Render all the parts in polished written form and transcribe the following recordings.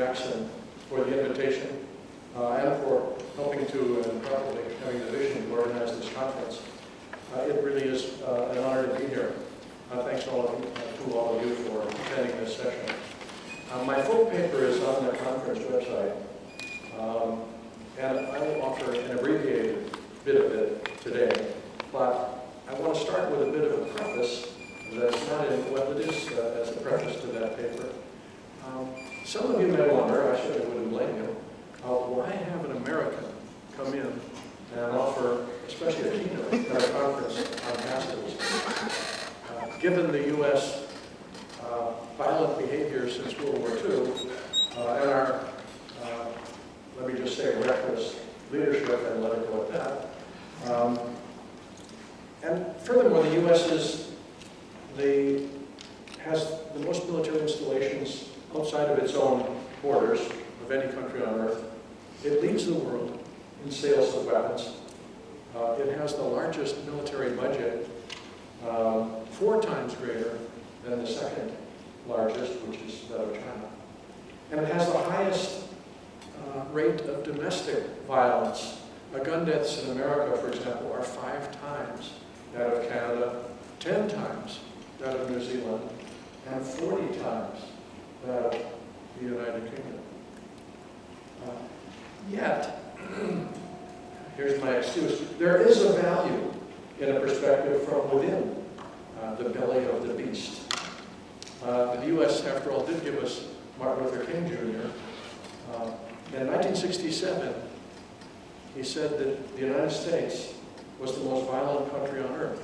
Jackson for the invitation and for helping to and probably having the vision to organize this conference. It really is an honor to be here. Thanks to all of you for attending this session. My full paper is on the conference website, and I will offer an abbreviated bit of it today, but I want to start with a bit of a preface that's not in, well, it is as a preface to that paper. Some of you may wonder, I certainly wouldn't blame you, why have an American come in and offer, especially a keynote at a conference on pacifism? Given the U.S. Violent behavior since World War II and our, let me just say, reckless leadership, and let it go at that. And furthermore, the U.S. has the most military installations outside of its own borders of any country on earth. It leads the world in sales of weapons. It has the largest military budget, 4 times greater than the second largest, which is that of China. And it has the highest rate of domestic violence. Gun deaths in America, for example, are 5 times that of Canada, 10 times that of New Zealand, and 40 times that of the United Kingdom. Yet, here's my excuse, there is a value in a perspective from within the belly of the beast. The U.S., after all, did give us Martin Luther King Jr. In 1967, he said that the United States was the most violent country on earth.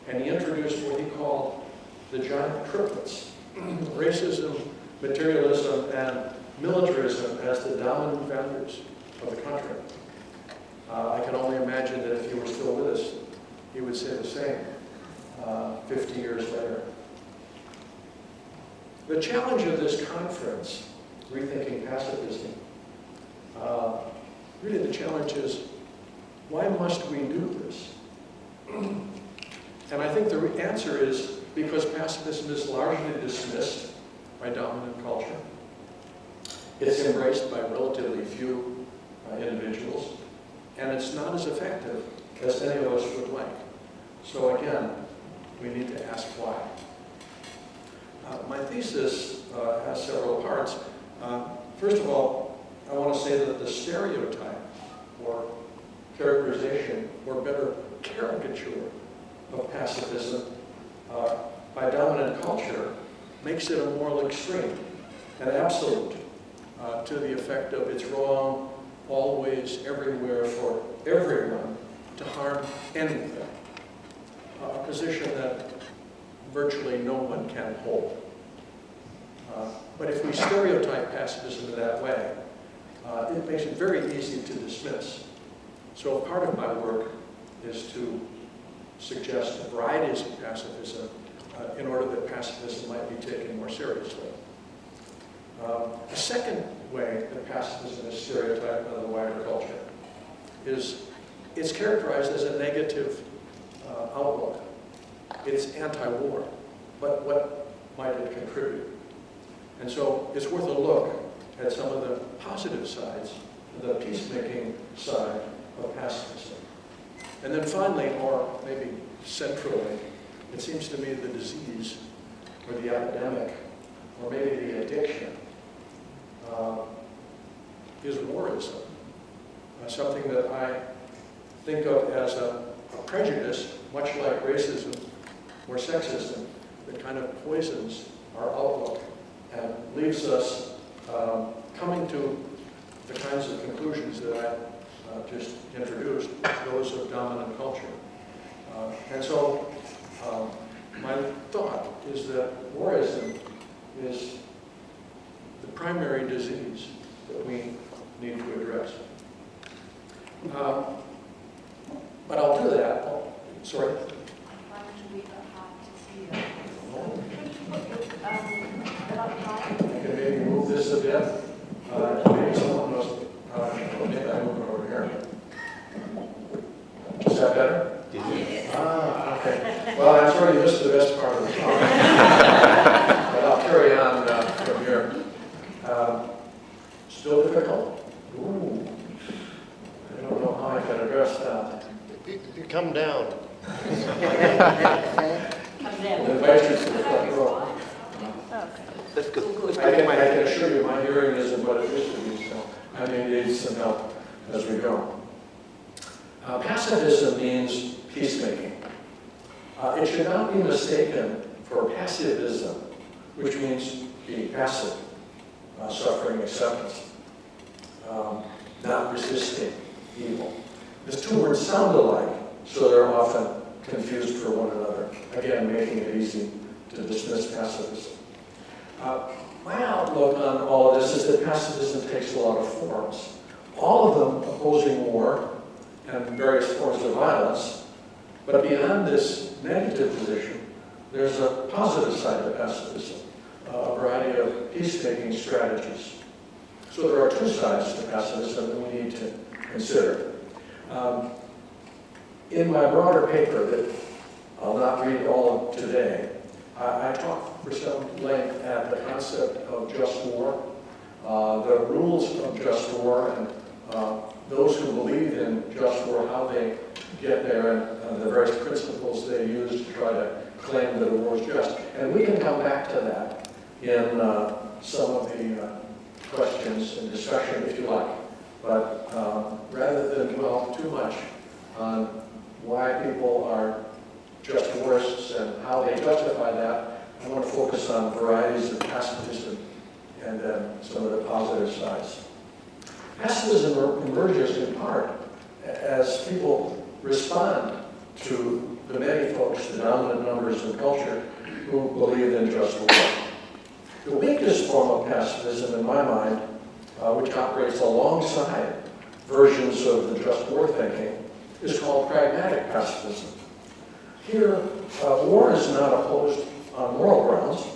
And he introduced what he called the giant triplets, racism, materialism, and militarism as the dominant values of the country. I can only imagine that if he were still with us, he would say the same 50 years later. The challenge of this conference, Rethinking Pacifism, really the challenge is, why must we do this? And I think the answer is because pacifism is largely dismissed by dominant culture. It's embraced by relatively few individuals, and it's not as effective as any of us would like. So again, we need to ask why. My thesis has several parts. First of all, I want to say that the stereotype or characterization, or better, caricature of pacifism by dominant culture makes it a moral extreme, an absolute, to the effect of it's wrong always, everywhere, for everyone to harm anything, a position that virtually no one can hold. But if we stereotype pacifism in that way, it makes it very easy to dismiss. So part of my work is to suggest varieties of pacifism in order that pacifism might be taken more seriously. A second way that pacifism is stereotyped by the wider culture is it's characterized as a negative outlook. It's anti-war, but what might it contribute? And so it's worth a look at some of the positive sides, the peacemaking side of pacifism. And then finally, or maybe centrally, it seems to me the disease, or the epidemic, or maybe the addiction, is warism. Something that I think of as a prejudice, much like racism or sexism, that kind of poisons our outlook and leaves us coming to the kinds of conclusions that I just introduced, those of dominant culture. And so my thought is that warism is the primary disease that we need to address. But I'll do that. Oh, sorry. Why don't you read the heart to see I can maybe move this a bit. Maybe someone knows. Maybe I move it over here. Is that better? Okay. Well, I'm sorry you missed the best part of the talk. But I'll carry on from here. Still difficult? Ooh. I don't know how I can address that. You come down. Come down. I invite you to the front row. That's good. I can assure you my hearing isn't what it used to be, so I may need some help as we go. Pacifism means peacemaking. It should not be mistaken for pacifism, which means being passive, suffering acceptance, not resisting evil. The two words sound alike, so they're often confused for one another, again, making it easy to dismiss pacifism. My outlook on all of this is that pacifism takes a lot of forms, all of them opposing war and various forms of violence, but beyond this negative position, there's a positive side to pacifism, a variety of peacemaking strategies. So there are two sides to pacifism that we need to consider. In my broader paper that I'll not read all of today, I talk for some length at the concept of just war, the rules of just war, and those who believe in just war, how they get there, and the various principles they use to try to claim that a war is just. And we can come back to that in some of the questions and discussion, if you like. But rather than dwell too much on why people are just warists and how they justify that, I want to focus on varieties of pacifism and then some of the positive sides. Pacifism emerges in part as people respond to the many folks, the dominant numbers in culture, who believe in just war. The weakest form of pacifism, in my mind, which operates alongside versions of the just war thinking, is called pragmatic pacifism. Here, war is not opposed on moral grounds.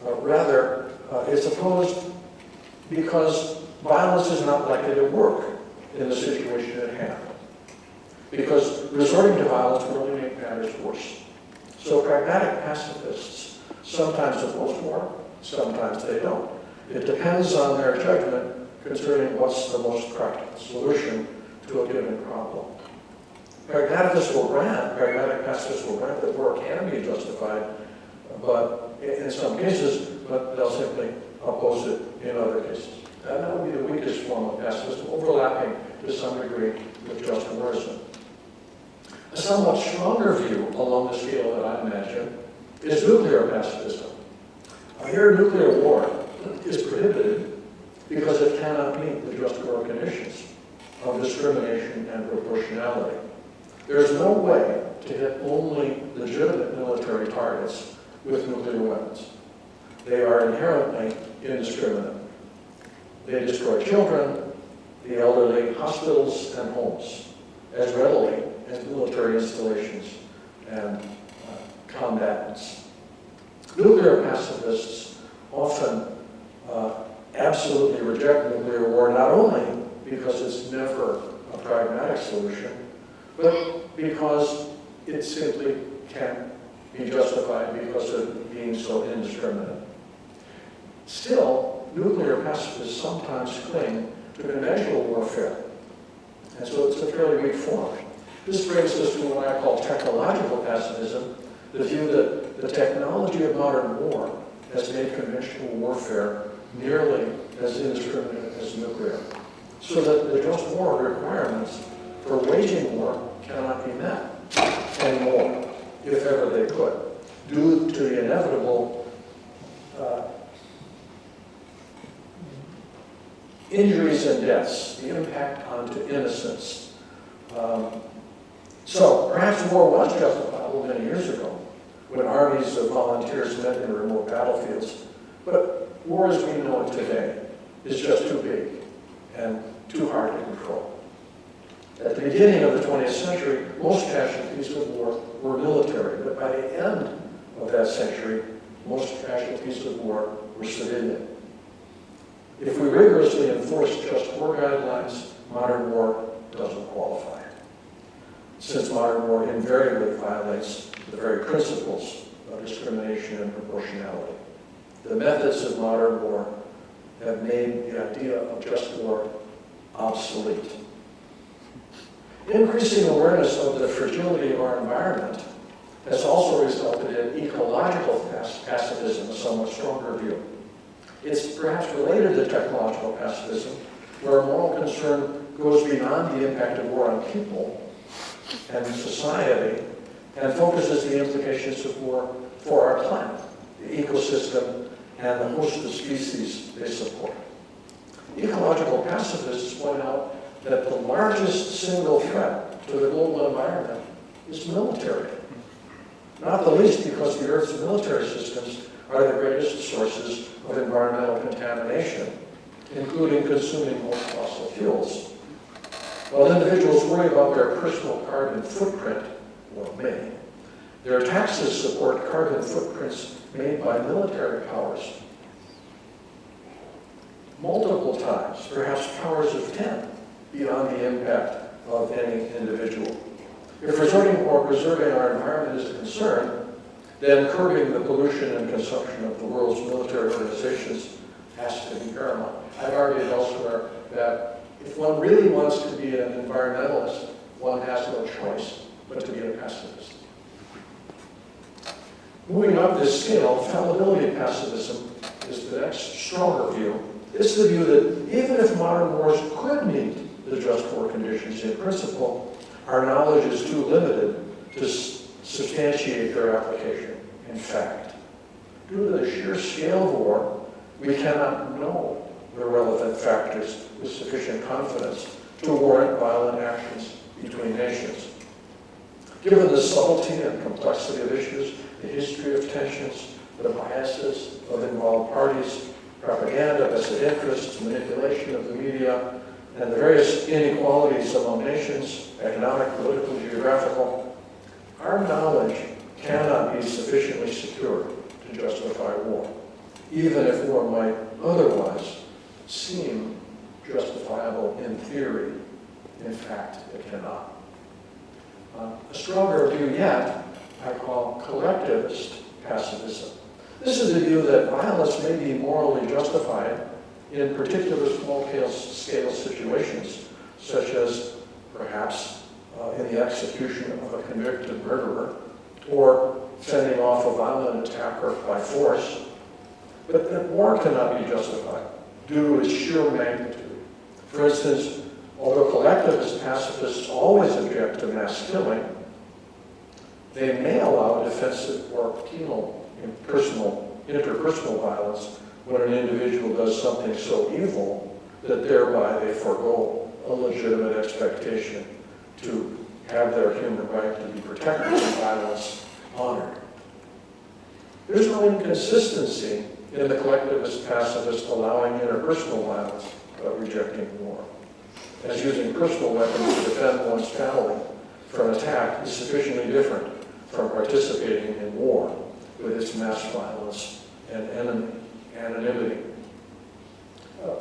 Rather, it's opposed because violence is not likely to work in the situation at hand. Because resorting to violence will only make matters worse. So pragmatic pacifists sometimes oppose war, sometimes they don't. It depends on their judgment concerning what's the most practical solution to a given problem. Pragmatic pacifists will grant that war can be justified, but in some cases, but they'll simply oppose it in other cases. And that would be the weakest form of pacifism, overlapping to some degree with just warism. A somewhat stronger view along the scale that I imagine is nuclear pacifism. Here, nuclear war is prohibited because it cannot meet the just war conditions of discrimination and proportionality. There is no way to hit only legitimate military targets with nuclear weapons. They are inherently indiscriminate. They destroy children, the elderly, hospitals, and homes as readily as military installations and combatants. Nuclear pacifists often absolutely reject nuclear war, not only because it's never a pragmatic solution, but because it simply can't be justified because of being so indiscriminate. Still, nuclear pacifists sometimes cling to conventional warfare, and so it's a fairly weak form. This brings us to what I call technological pacifism, the view that the technology of modern war has made conventional warfare nearly as indiscriminate as nuclear, so that the just war requirements for waging war cannot be met anymore, if ever they could, due to the inevitable injuries and deaths, the impact onto innocence. So perhaps war was justifiable many years ago, when armies of volunteers met in remote battlefields. But war as we know it today is just too big and too hard to control. At the beginning of the 20th century, most casualties of war were military, but by the end of that century, most casualties of war were civilian. If we rigorously enforce just war guidelines, modern war doesn't qualify, since modern war invariably violates the very principles of discrimination and proportionality. The methods of modern war have made the idea of just war obsolete. Increasing awareness of the fragility of our environment has also resulted in ecological pacifism, a somewhat stronger view. It's perhaps related to technological pacifism, where moral concern goes beyond the impact of war on people and society and focuses the implications of war for our planet, the ecosystem, and the host of species they support. Ecological pacifists point out that the largest single threat to the global environment is military. Not the least because the Earth's military systems are the greatest sources of environmental contamination, including consuming most fossil fuels. While individuals worry about their personal carbon footprint, or may, their taxes support carbon footprints made by military powers. Multiple times, perhaps powers of 10, beyond the impact of any individual. If resorting or preserving our environment is a concern, then curbing the pollution and consumption of the world's military organizations has to be paramount. I've argued elsewhere that if one really wants to be an environmentalist, one has no choice but to be a pacifist. Moving up this scale, fallibility pacifism is the next stronger view. It's the view that even if modern wars could meet the just war conditions in principle, our knowledge is too limited to substantiate their application. In fact, due to the sheer scale of war, we cannot know the relevant factors with sufficient confidence to warrant violent actions between nations. Given the subtlety and complexity of issues, the history of tensions, the biases of involved parties, propaganda, vested interests, manipulation of the media, and the various inequalities among nations, economic, political, geographical, our knowledge cannot be sufficiently secure to justify war, even if war might otherwise seem justifiable in theory. In fact, it cannot. A stronger view yet, I call collectivist pacifism. This is the view that violence may be morally justified in particular small-scale situations, such as perhaps in the execution of a convicted murderer, or fending off a violent attacker by force, but that war cannot be justified due to its sheer magnitude. For instance, although collectivist pacifists always object to mass killing, they may allow defensive or penal interpersonal violence when an individual does something so evil that thereby they forego a legitimate expectation to have their human right to be protected from violence honored. There's no inconsistency in the collectivist pacifist allowing interpersonal violence but rejecting war, as using personal weapons to defend one's family from attack is sufficiently different from participating in war with its mass violence and anonymity.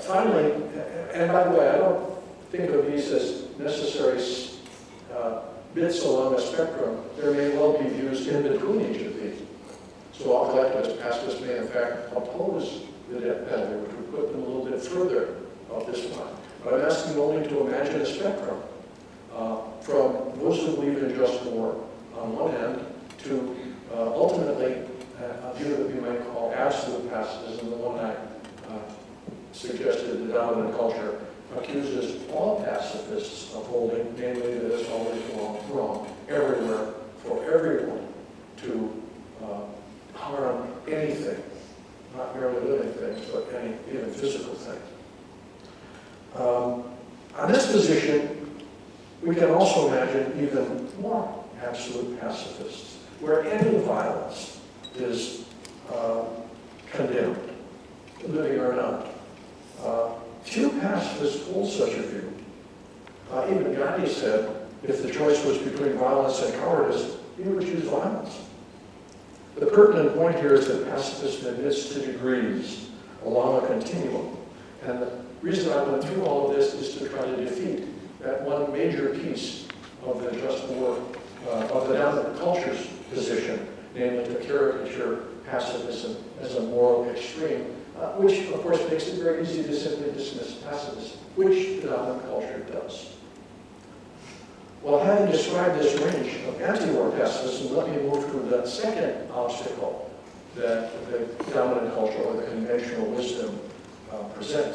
Finally, and by the way, I don't think of these as necessary bits along a spectrum. There may well be views in between each of these. So all collectivist pacifists may in fact oppose the death penalty, which would put them a little bit further up this line. But I'm asking only to imagine a spectrum from those who believe in just war on one end to ultimately a view that we might call absolute pacifism, the one I suggested the dominant culture accuses all pacifists of holding, namely that it's always wrong everywhere for everyone to harm anything, not merely living things, but any even physical thing. On this position, we can also imagine even more absolute pacifists, where any violence is condemned, living or not. Few pacifists hold such a view. Even Gandhi said, if the choice was between violence and cowardice, he would choose violence. The pertinent point here is that pacifism admits to degrees along a continuum. And the reason I went through all of this is to try to defeat that one major piece of the just war, of the dominant culture's position, namely to caricature pacifism as a moral extreme which of course makes it very easy to simply dismiss pacifism, which the dominant culture does. Well, having described this range of anti-war pacifism, let me move to the second obstacle that the dominant culture or the conventional wisdom presents.